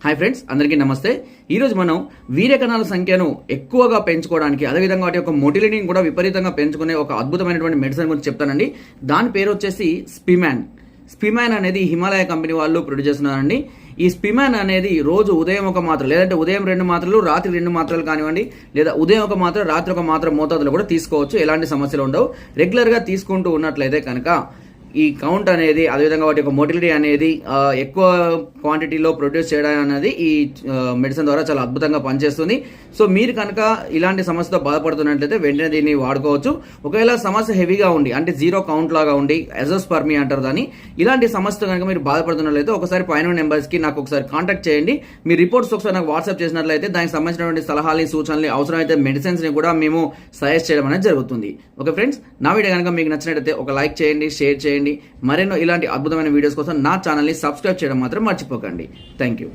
Hi friends, అందరికీ నమస్తే. ఈరోజు మనం వీర్యకణాల సంఖ్యను ఎక్కువగా పెంచుకోవడానికి, అదేవిధంగా వాటి యొక్క మొటిలిటీని కూడా విపరీతంగా పెంచుకునే ఒక అద్భుతమైనటువంటి మెడిసిన్ గురించి చెప్తానండి. దాని పేరు వచ్చేసి స్పిమాన్. స్పిమాన్ అనేది హిమాలయ కంపెనీ వాళ్ళు ప్రొడ్యూస్ చేస్తున్నారండి. ఈ స్పిమాన్ అనేది రోజు ఉదయం ఒక మాత్ర, లేదంటే ఉదయం 2 మాత్రలు, రాత్రి 2 మాత్రలు కానివ్వండి, లేదా ఉదయం ఒక మాత్ర, రాత్రి ఒక మాత్ర మోతాదులో కూడా తీసుకోవచ్చు. ఎలాంటి సమస్యలు ఉండవు. రెగ్యులర్గా తీసుకుంటూ ఉన్నట్లయితే కనుక ఈ కౌంట్ అనేది, అదేవిధంగా వాటి యొక్క మోటిలిటీ అనేది ఎక్కువ క్వాంటిటీలో ప్రొడ్యూస్ చేయడం అనేది ఈ మెడిసిన్ ద్వారా చాలా అద్భుతంగా పనిచేస్తుంది. సో మీరు కనుక ఇలాంటి సమస్యతో బాధపడుతున్నట్లయితే వెంటనే దీన్ని వాడుకోవచ్చు. ఒకవేళ సమస్య హెవీగా ఉండి, అంటే జీరో కౌంట్ లాగా ఉండి, ఎజోస్పర్మీ అంటారు దాన్ని, ఇలాంటి సమస్యతో కనుక మీరు బాధపడుతున్నట్లయితే ఒకసారి పైన నెంబర్స్కి నాకు ఒకసారి కాంటాక్ట్ చేయండి. మీ రిపోర్ట్స్ ఒకసారి నాకు వాట్సాప్ చేసినట్లయితే దానికి సంబంధించినటువంటి సలహాలు, సూచనలు, అవసరమైతే మెడిసిన్స్ని కూడా మేము సజెస్ట్ చేయడం అనేది జరుగుతుంది. ఓకే ఫ్రెండ్స్, నా వీడియో కనుక మీకు నచ్చినట్లయితే ఒక లైక్ చేయండి, షేర్ చేయండి. మరెన్నో ఇలాంటి అద్భుతమైన వీడియోస్ కోసం నా ఛానల్ని సబ్స్క్రైబ్ చేయడం మాత్రం మర్చిపోకండి. Thank you.